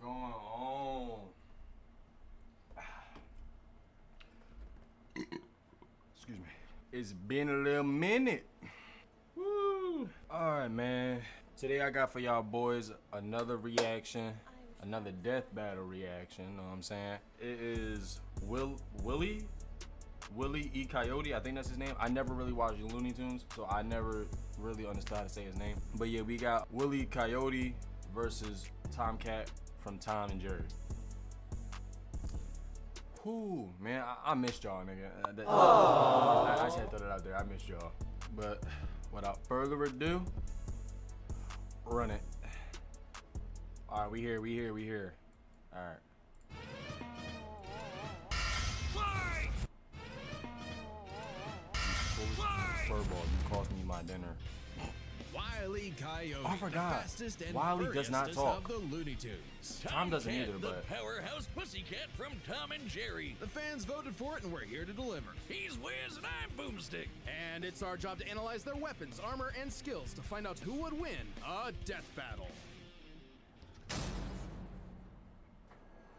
going on? Excuse me. It's been a little minute. Woo! Alright, man. Today I got for y'all boys another reaction. Another death battle reaction, you know what I'm saying? It is Wile E Coyote, I think that's his name. I never really watched Looney Tunes, so I never really understood how to say his name. But yeah, we got Wile E Coyote versus Tomcat from Tom and Jerry. Whew, man, I missed y'all, nigga. I just had to throw that out there. I missed y'all. But without further ado, run it. All right, we here. All right. Fight! Furball, you cost me my dinner. Wile E Coyote, I forgot. the fastest and Wile E does not furriestest talk. of the Looney Tunes. Tom doesn't either, the but powerhouse pussycat from Tom and Jerry. The fans voted for it, and we're here to deliver. He's Wiz and I'm Boomstick. And it's our job to analyze their weapons, armor, and skills to find out who would win a death battle.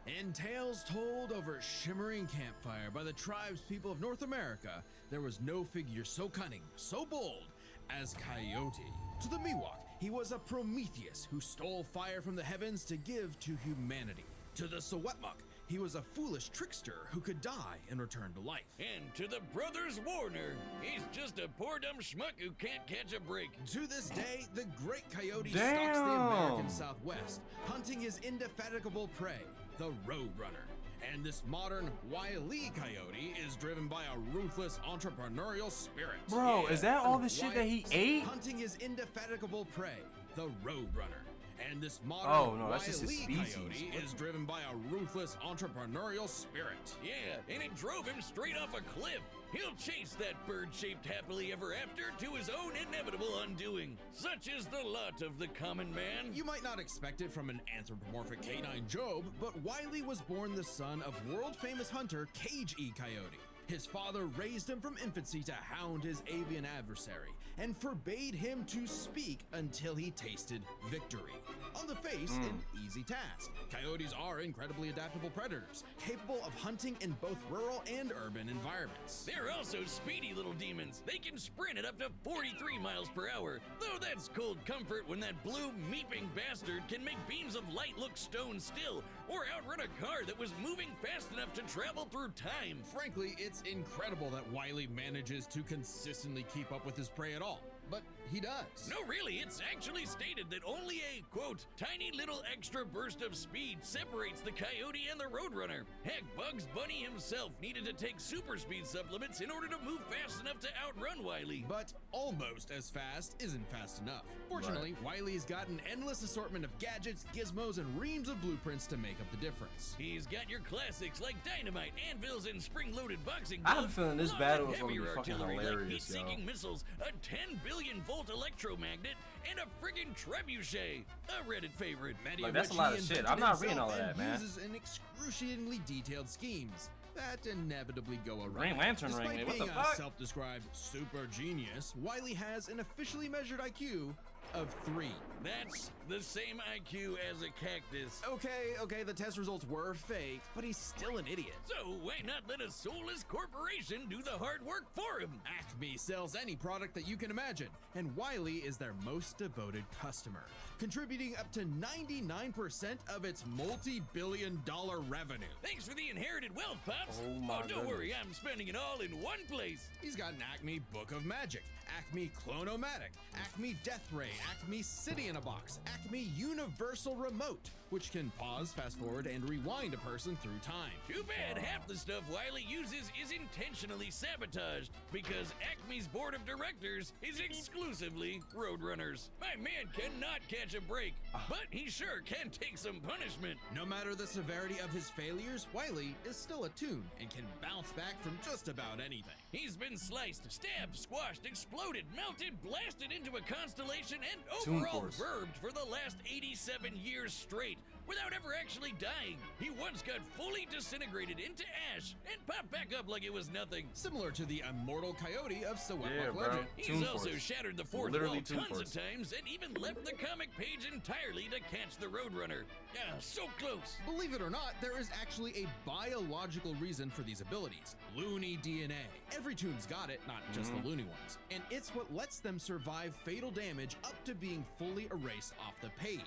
In tales told over shimmering campfire by the tribespeople of North America, there was no figure so cunning, so bold as Coyote. To the Miwok, he was a Prometheus who stole fire from the heavens to give to humanity. To the Sewetmuk, he was a foolish trickster who could die and return to life. And to the brothers Warner, he's just a poor dumb schmuck who can't catch a break. To this day, the great Coyote Damn. stalks the American Southwest, hunting his indefatigable prey, the Roadrunner. And this modern Wile E Coyote is driven by a ruthless entrepreneurial spirit. bro, Yeah, is that all the shit that he ate? Hunting his indefatigable prey, the Roadrunner. And this modern Oh, no, that's just Wile his E species. Coyote is driven by a ruthless entrepreneurial spirit. Yeah, and it drove him straight off a cliff. He'll chase that bird-shaped happily ever after to his own inevitable undoing. Such is the lot of the common man. You might not expect it from an anthropomorphic canine Job, but Wile E was born the son of world-famous hunter Cage E Coyote. His father raised him from infancy to hound his avian adversary and forbade him to speak until he tasted victory. On the face, an easy task. Coyotes are incredibly adaptable predators, capable of hunting in both rural and urban environments. They're also speedy little demons. They can sprint at up to 43 miles per hour. Though that's cold comfort when that blue meeping bastard can make beams of light look stone still or outrun a car that was moving fast enough to travel through time. Frankly, it's incredible that Wile E manages to consistently keep up with his prey at all, but he does. No, really, it's actually stated that only a, quote, tiny little extra burst of speed separates the Coyote and the Roadrunner. Heck, Bugs Bunny himself needed to take super speed supplements in order to move fast enough to outrun Wile E. But almost as fast isn't fast enough. Fortunately, Wile E's got an endless assortment of gadgets, gizmos, and reams of blueprints to make up the difference. He's got your classics like dynamite, anvils, and spring-loaded boxing I have a gloves, feeling this lots battle of is gonna be heavier fucking artillery like hilarious, heat-seeking yo. missiles, a 10 billion volt electromagnet, and a friggin' trebuchet, a Reddit favorite. Many Like, of that's which a lot he of shit. invented I'm not reading himself all of and that, man. uses in excruciatingly detailed schemes that inevitably go awry. Green Lantern ring, Despite man, what being the a fuck? self-described super genius, Wile E has an officially measured IQ of 3. That's the same IQ as a cactus. Okay, the test results were fake, but he's still an idiot. So why not let a soulless corporation do the hard work for him? Acme sells any product that you can imagine, and Wile E is their most devoted customer, contributing up to 99% of its multi-billion-dollar revenue. Thanks for the inherited wealth, Pops. Oh my don't worry, goodness. I'm spending it all in one place. He's got an Acme Book of Magic, Acme Clonomatic, Acme Death Ray, Acme City in a Box, Acme Universal Remote, which can pause, fast forward, and rewind a person through time. Too bad half the stuff Wile E uses is intentionally sabotaged because Acme's board of directors is exclusively Roadrunners. My man cannot catch a break, but he sure can take some punishment. No matter the severity of his failures, Wile E is still a tune and can bounce back from just about anything. He's been sliced, stabbed, squashed, exploded, melted, blasted into a constellation, and Toon overall Force. verbed for the last 87 years straight. without ever actually dying. He once got fully disintegrated into ash and popped back up like it was nothing. Similar to the immortal Coyote of Yeah, Sewetbuck bro. legend. He's Toon also Force. shattered the fourth Literally wall Toon tons Force. of times and even left the comic page entirely to catch the Roadrunner. Yeah, so close. Believe it or not, there is actually a biological reason for these abilities. Loony DNA. Every toon's got it, not just the loony ones. And it's what lets them survive fatal damage up to being fully erased off the page,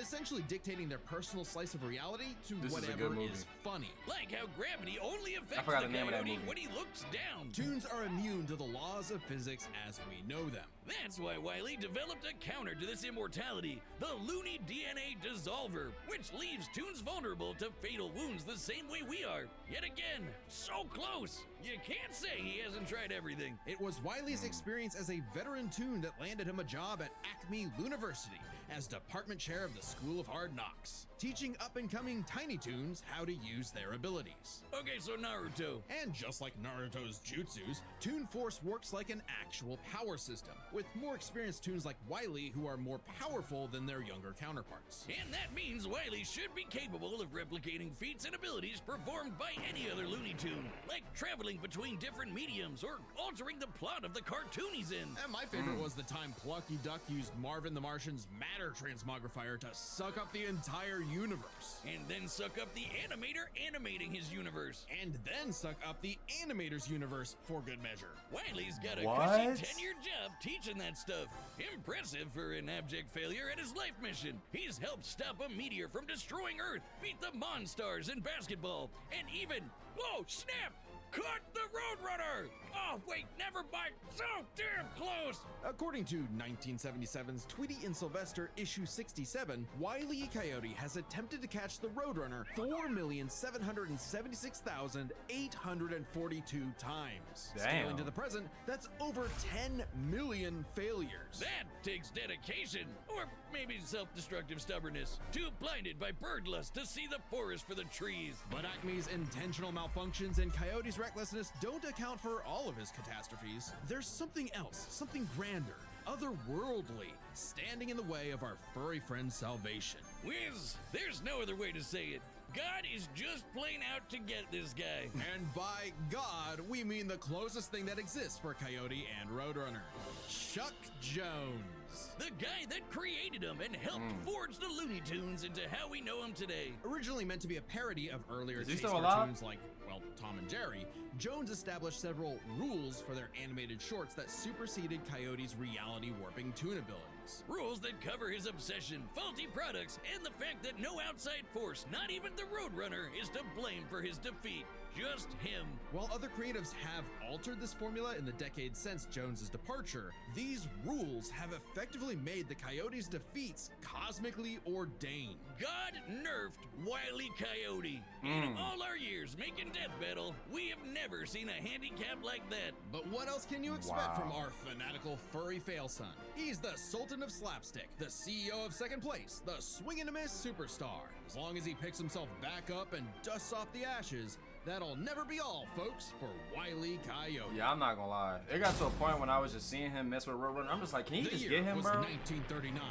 essentially dictating their personal slice of reality to This is a whatever good movie. is funny. Like how gravity only affects forgot the the name of that Coyote movie. when he looks down. Toons are immune to the laws of physics as we know them. That's why Wile E developed a counter to this immortality, the Loony DNA Dissolver, which leaves Toons vulnerable to fatal wounds the same way we are. Yet again, so close. You can't say he hasn't tried everything. It was Wile's experience as a veteran toon that landed him a job at Acme University as department chair of the School of Hard Knocks, teaching up-and-coming Tiny Toons how to use their abilities. Okay, so Naruto. And just like Naruto's jutsus, Toon Force works like an actual power system, with more experienced toons like Wile E who are more powerful than their younger counterparts. And that means Wile E should be capable of replicating feats and abilities performed by any other Looney Tune, like traveling between different mediums or altering the plot of the cartoon he's in. And my favorite was the time Plucky Duck used Marvin the Martian's matter transmogrifier to suck up the entire universe. And then suck up the animator animating his universe. And then suck up the animator's universe for good measure. Wiley's got a What? cushy 10-year job teaching that stuff. Impressive for an abject failure at his life mission. He's helped stop a meteor from destroying Earth, beat the Monstars in basketball, and even, oh snap, caught the Roadrunner! Oh wait, never mind, so damn close! According to 1977's Tweety and Sylvester issue 67, WileEcoyote has attempted to catch the Roadrunner 4,776,842 times. Scaling Damn. to the present, that's over 10 million failures. That takes dedication, or maybe self-destructive stubbornness. Too blinded by bird lust to see the forest for the trees. But Acme's intentional malfunctions and Coyote's recklessness don't account for all of his catastrophes. There's something else, something grander, otherworldly, standing in the way of our furry friend's salvation. Wiz, there's no other way to say it. God is just plain out to get this guy. And by God, we mean the closest thing that exists for Coyote and Roadrunner. Chuck Jones. The guy that created him and helped forge the Looney Tunes into how we know him today. Originally meant to be a parody of earlier Is he chase still alive? cartoons like, well, Tom and Jerry, Jones established several rules for their animated shorts that superseded Coyote's reality warping toon abilities. Rules that cover his obsession, faulty products, and the fact that no outside force, not even the Roadrunner, is to blame for his defeat. Just him. While other creatives have altered this formula in the decades since Jones's departure, these rules have effectively made the Coyote's defeats cosmically ordained. God nerfed Wile E. Coyote. In all our years making Death Battle, we have never seen a handicap like that. But what else can you expect Wow. from our fanatical furry fail son? He's the Sultan of Slapstick, the CEO of Second Place, the swing and a miss superstar. As long as he picks himself back up and dusts off the ashes, that'll never be all, folks, for Wile E. Coyote. Yeah, I'm not gonna lie. It got to a point when I was just seeing him mess with Roadrunner. I'm just like, can you The just year get him, was bro? 1939.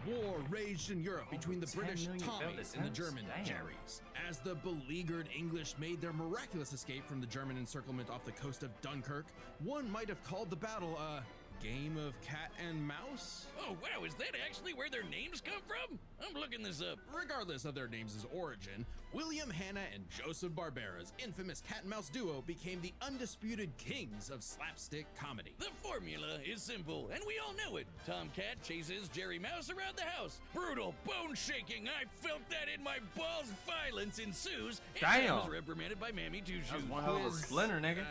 War raged in Europe between the 10 British million failed Tommies and the attempts? German Damn. Jerrys. As the beleaguered English made their miraculous escape from the German encirclement off the coast of Dunkirk, one might have called the battle a game of cat and mouse. Oh wow, is that actually where their names come from? I'm looking this up. Regardless of their names' origin, William Hanna and Joseph Barbera's infamous cat and mouse duo became the undisputed kings of slapstick comedy. The formula is simple, and we all know it. Tomcat chases Jerry Mouse around the house. Brutal, bone-shaking, I felt that in my balls. Violence ensues, and Damn. I was reprimanded by Mammy Two That's Shoes. one hell of a splinter, nigga.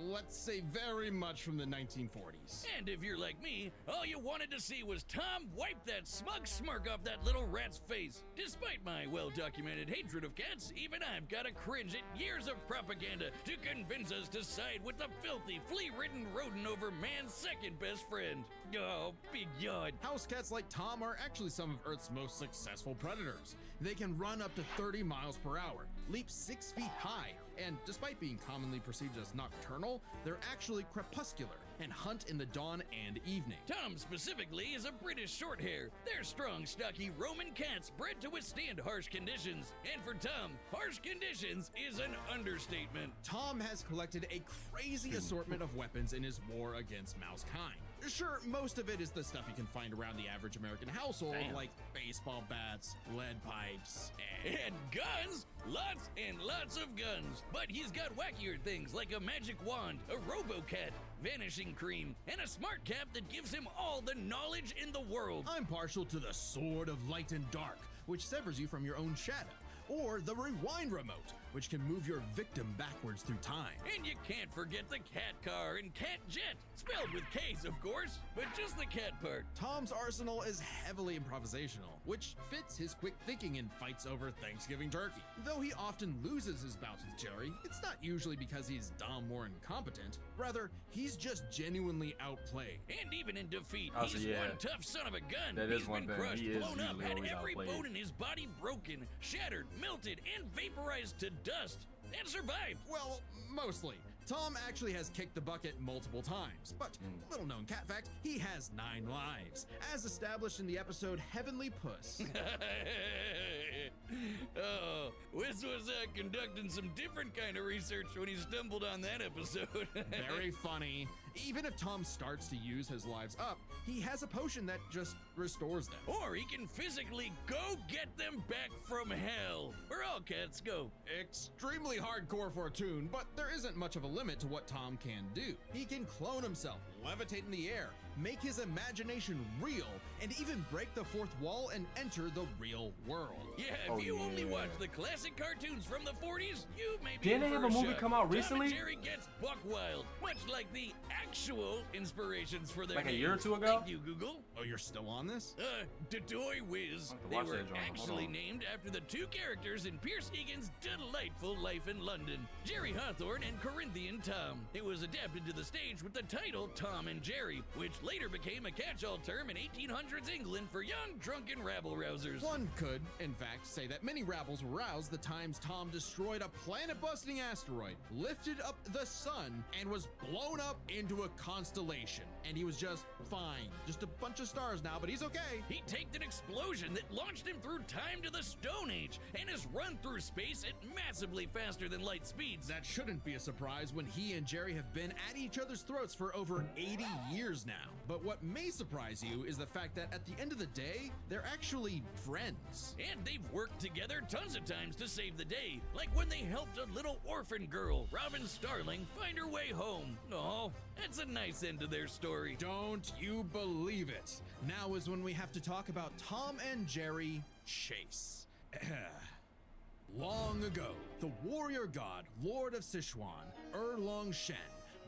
Let's say very much from the 1940s. And if you're like me, all you wanted to see was Tom wipe that smug smirk off that little rat's face. Despite my well-documented hatred of cats, even I've got to cringe at years of propaganda to convince us to side with the filthy, flea-ridden rodent over man's second best friend. Oh, big yawn. House cats like Tom are actually some of Earth's most successful predators. They can run up to 30 miles per hour, leap 6 feet high, and despite being commonly perceived as nocturnal, they're actually crepuscular, and hunt in the dawn and evening. Tom specifically is a British Shorthair. They're strong, stocky Roman cats bred to withstand harsh conditions. And for Tom, harsh conditions is an understatement. Tom has collected a crazy assortment of weapons in his war against mousekind. Sure, most of it is the stuff you can find around the average American household, like baseball bats, lead pipes, And guns! Lots and lots of guns. But he's got wackier things like a magic wand, a robo-cat, vanishing cream, and a smart cap that gives him all the knowledge in the world. I'm partial to the Sword of Light and Dark, which severs you from your own shadow, or the Rewind Remote, which can move your victim backwards through time. And you can't forget the cat car and cat jet, spelled with K's of course, but just the cat part. Tom's arsenal is heavily improvisational, which fits his quick thinking in fights over Thanksgiving turkey. Though he often loses his bouts with Jerry, it's not usually because he's dumb or incompetent. Rather, he's just genuinely outplayed. And even in defeat, Oh, he's so yeah. one tough son of a gun. That is He's one been thing. crushed, He is blown up, usually had always every outplayed. bone in his body broken, shattered, melted, and vaporized to dust, and survived. Well, mostly. Tom actually has kicked the bucket multiple times, but little known cat fact, he has 9 lives, as established in the episode Heavenly Puss. Oh, Wiz was conducting some different kind of research when he stumbled on that episode. Very funny. Even if Tom starts to use his lives up, he has a potion that just restores them. Or he can physically go get them back from hell, where all cats go. Extremely hardcore for a toon, but there isn't much of a limit to what Tom can do. He can clone himself, levitate in the air, make his imagination real, and even break the fourth wall and enter the real world. Yeah, if Oh, you only yeah. watch the classic cartoons from the 40s, you may be Didn't they in have for a movie shock. come out Tom recently? and Jerry gets buck wild, much like the actual inspirations for their Like a name. year or two ago? Thank you, Google. Oh, you're still on this? Dodoy Whiz. I'll have to They watch were that, John. Hold actually on. named after the 2 characters in Pierce Egan's delightful life in London, Jerry Hawthorne and Corinthian Tom. It was adapted to the stage with the title Tom and Jerry, which later became a catch-all term in 1800s England for young, drunken rabble-rousers. One could, in fact, say that many rabbles were roused the times Tom destroyed a planet-busting asteroid, lifted up the sun, and was blown up into a constellation. And he was just fine. Just a bunch of stars now, but he's okay. He taked an explosion that launched him through time to the Stone Age and has run through space at massively faster than light speeds. That shouldn't be a surprise when he and Jerry have been at each other's throats for over 80 years now. But what may surprise you is the fact that at the end of the day, they're actually friends. And they've worked together tons of times to save the day, like when they helped a little orphan girl, Robin Starling, find her way home. Oh, that's a nice end to their story. Don't you believe it? Now is when we have to talk about Tom and Jerry Chase. Long ago, the warrior god, Lord of Sichuan, Erlong Shen,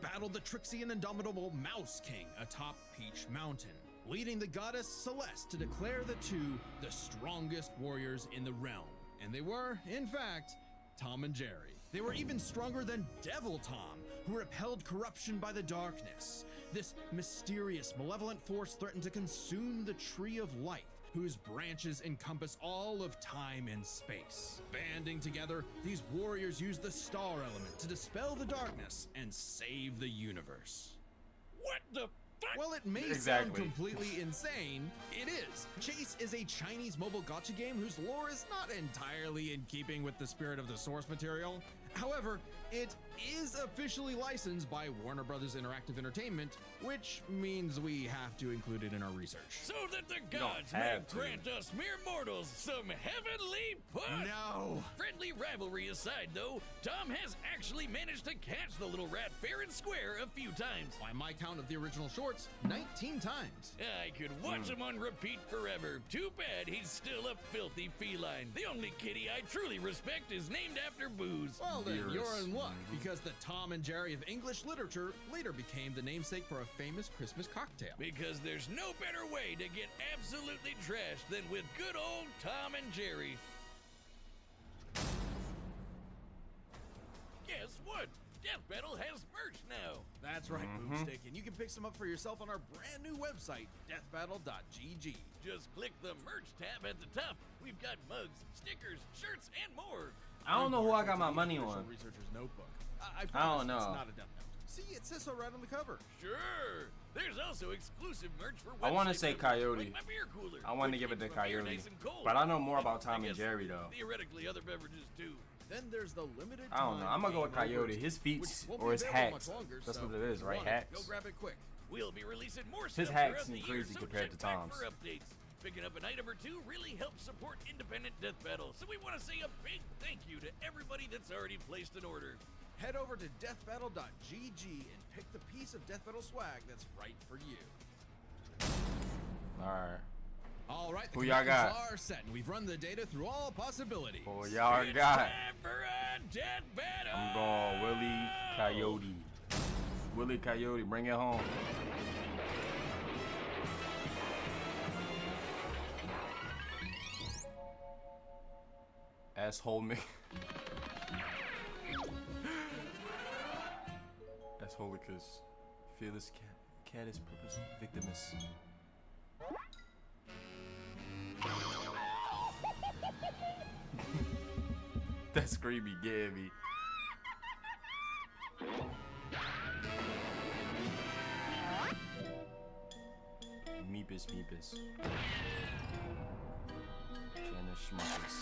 battled the tricksy and indomitable Mouse King atop Peach Mountain, leading the goddess Celeste to declare the two the strongest warriors in the realm. And they were, in fact, Tom and Jerry. They were even stronger than Devil Tom, who repelled corruption by the darkness. This mysterious, malevolent force threatened to consume the Tree of Life, whose branches encompass all of time and space. Banding together, these warriors used the star element to dispel the darkness and save the universe. What the fuck? While it may sound Exactly. completely insane, it is. Chase is a Chinese mobile gacha game whose lore is not entirely in keeping with the spirit of the source material. However, it is officially licensed by Warner Brothers Interactive Entertainment, which means we have to include it in our research. So that the don't gods may have to. grant us mere mortals some heavenly push. No! Friendly rivalry aside, though, Tom has actually managed to catch the little rat fair and square a few times. By my count of the original shorts, 19 times. I could watch him on repeat forever. Too bad he's still a filthy feline. The only kitty I truly respect is named after booze. Well then, Dearest. you're in luck, because the Tom and Jerry of English literature later became the namesake for a famous Christmas cocktail. Because there's no better way to get absolutely trashed than with good old Tom and Jerry. Guess what? Death Battle has merch now. That's right, Boomstick, and you can pick some up for yourself on our brand new website, deathbattle.gg. Just click the merch tab at the top. We've got mugs, stickers, shirts, and more. I don't know who I got my money Official on. Researcher's notebook. I I don't promise know. It's not a death note. See, it says so right on the cover. Sure. There's also exclusive merch for I want to website say members, Coyote. like my beer cooler, I want to which give it to keeps my beer Coyote. nice and cold. But I know more about Tom I and guess Jerry though. Theoretically, other beverages too. Then there's the limited I don't know. I'm gonna go with Coyote. His feet or his hacks. That's what it is, right? Hacks. Go grab it quick. We'll be releasing more His stuff hacks throughout the seem year, crazy so compared check to back Tom's. for updates. Picking up an item or two really helps support independent Death Battle, so we want to say a big thank you to everybody that's already placed an order. Head over to deathbattle.gg and pick the piece of Death Battle swag that's right for you. All right. The Who y'all got? are set, and we've run the data through all possibilities. Who y'all It's got? time for a Death Battle! I'm going Wile Coyote. Wile Coyote, bring it home. Asshole me. Assholicus. Fearless cat is purpose victimus. That screamy getting me. Meepus, meepus. Canis schmuckus.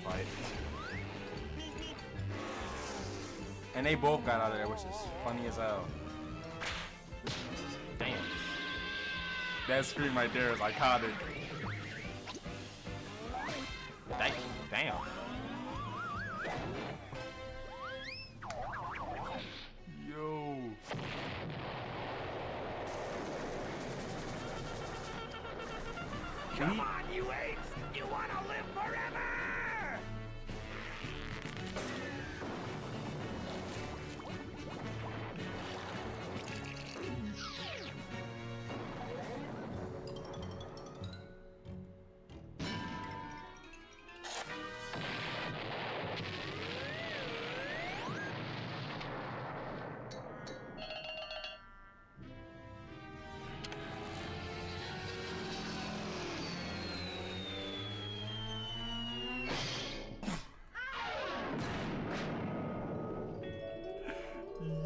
Fight. And they both got out of there, which is funny as hell. Damn. That scream right there is iconic. Damn. Yo. Come on, you apes! You wanna live forever!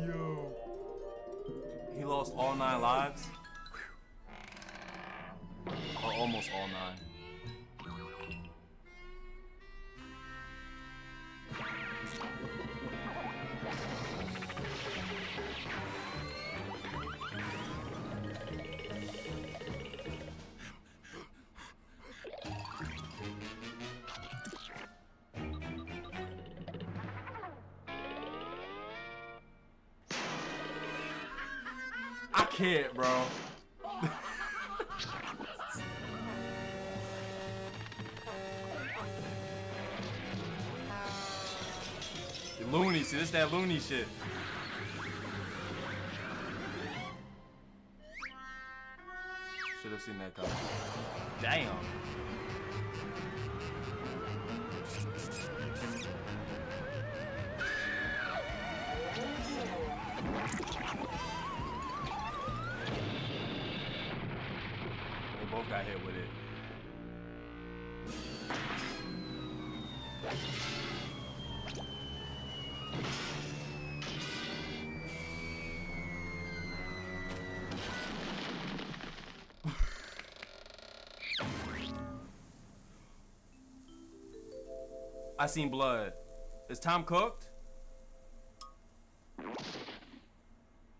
Yo. He lost all 9 lives? Or almost all 9. I can't, bro. Looney, see, this that loony shit. Should have seen that coming. Damn. They both got hit with it. I seen blood. Is Tom cooked?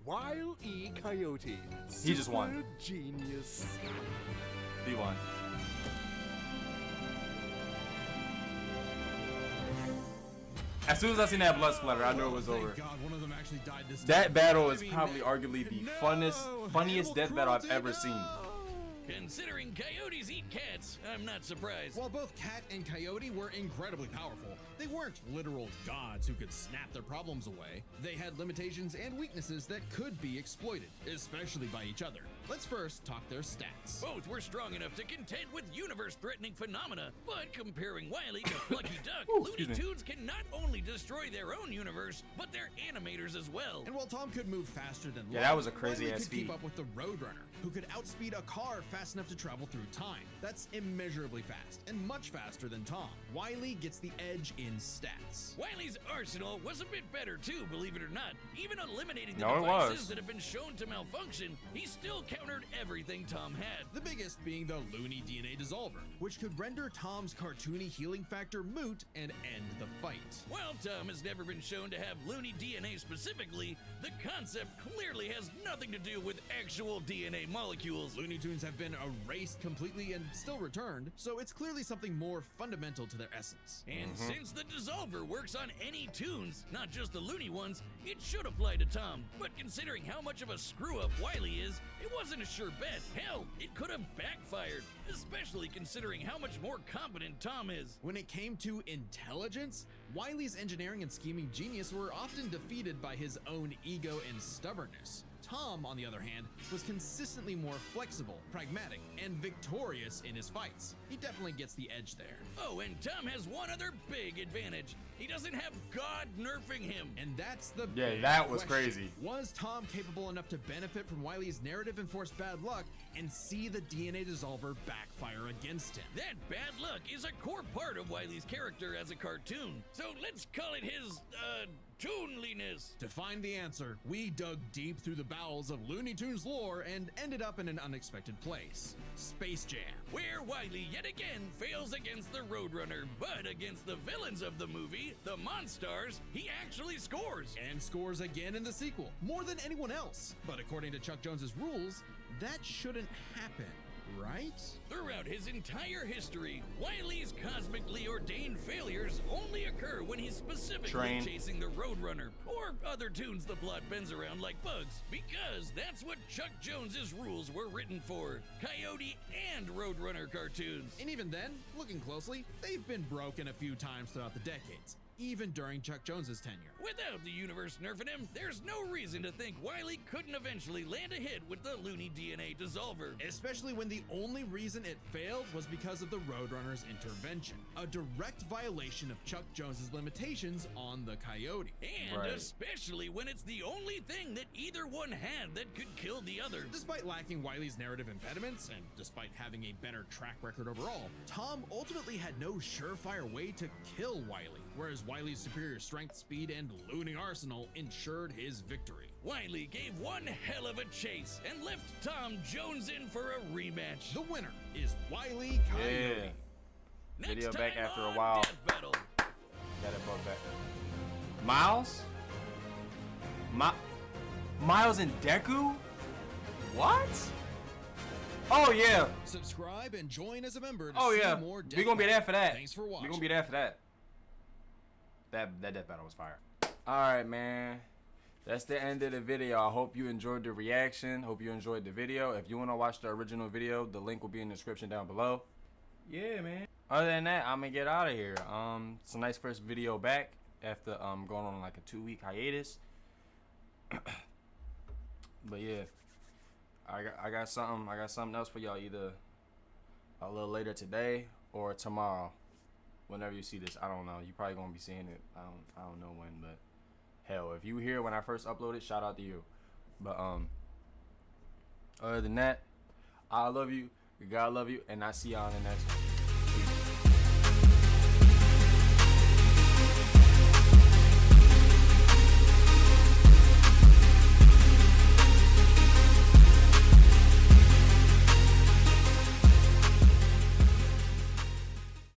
Wile E. Coyote. He just won. Super Genius. He won. As soon as I seen that blood splatter, I knew it was Thank over. God, one of them actually died this That time. battle is I mean, probably arguably the funniest death battle I've ever seen. Considering coyotes eat cats, I'm not surprised. While both Cat and Coyote were incredibly powerful, they weren't literal gods who could snap their problems away. They had limitations and weaknesses that could be exploited, especially by each other. Let's first talk their stats. Both were strong enough to contend with universe-threatening phenomena, but comparing Wile E to Plucky Duck, Looney Tunes can not only destroy their own universe, but their animators as well. And while Tom could move faster than Yeah, light, that was a crazy Wile E ass could keep speed. up with the Roadrunner, who could outspeed a car fast enough to travel through time. That's immeasurably fast, and much faster than Tom. Wile E gets the edge in stats. Wile E's arsenal was a bit better too, believe it or not. Even eliminating the No, it devices was. that have been shown to malfunction, he still countered everything Tom had. The biggest being the Looney DNA Dissolver, which could render Tom's cartoony healing factor moot and end the fight. While Tom has never been shown to have Looney DNA specifically, the concept clearly has nothing to do with actual DNA molecules. Looney Tunes have been erased completely and still returned, so it's clearly something more fundamental to their essence. And since the Dissolver works on any tunes, not just the Looney ones, it should apply to Tom. But considering how much of a screw-up Wile E is, it wasn't a sure bet. Hell, it could have backfired, especially considering how much more competent Tom is. When it came to intelligence, Wile E's engineering and scheming genius were often defeated by his own ego and stubbornness. Tom, on the other hand, was consistently more flexible, pragmatic, and victorious in his fights. He definitely gets the edge there. Oh, and Tom has one other big advantage. He doesn't have God nerfing him. And that's the Yeah, big that was question. crazy. Was Tom capable enough to benefit from Wile E's narrative-enforced bad luck and see the DNA Dissolver backfire against him? That bad luck is a core part of Wile E's character as a cartoon. So let's call it his, toonliness. To find the answer, we dug deep through the bowels of Looney Tunes lore and ended up in an unexpected place: Space Jam. Where Wile E yet again fails against the Roadrunner, but against the villains of the movie, the Monstars, he actually scores. And scores again in the sequel, more than anyone else. But according to Chuck Jones's rules, that shouldn't happen, right? Throughout his entire history, Wile E's cosmically ordained failures only occur when he's specifically Train. chasing the Roadrunner, or other tunes the plot bends around like bugs, because that's what Chuck Jones's rules were written for: Coyote and Roadrunner cartoons. And even then, looking closely, they've been broken a few times throughout the decades, even during Chuck Jones's tenure. Without the universe nerfing him, there's no reason to think Wile E couldn't eventually land a hit with the Looney DNA Dissolver. Especially when the only reason it failed was because of the Roadrunner's intervention, a direct violation of Chuck Jones's limitations on the Coyote. And Right. especially when it's the only thing that either one had that could kill the other. Despite lacking Wile E's narrative impediments, and despite having a better track record overall, Tom ultimately had no surefire way to kill Wile E, whereas Wile E's superior strength, speed, and looting arsenal ensured his victory. Wile E gave one hell of a chase and left Tom Jones in for a rematch. The winner is Wile E Coyote. Yeah. Next Video back time after a on while. Deathbattle. Got it brought back. Miles? Miles and Deku? What? Oh yeah. Subscribe and join as a member to Oh see yeah. more We gonna be there for that. Thanks for watching. We gonna be there for that. That Death Battle was fire. Alright, man. That's the end of the video. I hope you enjoyed the reaction. Hope you enjoyed the video. If you want to watch the original video, the link will be in the description down below. Yeah, man. Other than that, I'm gonna get out of here. It's a nice first video back after going on like a 2-week hiatus. But yeah, I got something else for y'all, either a little later today or tomorrow. Whenever you see this, I don't know. You probably gonna be seeing it. I don't know when, but hell, if you here when I first uploaded, shout out to you. But other than that, I love you. God love you, and I see y'all in the next one.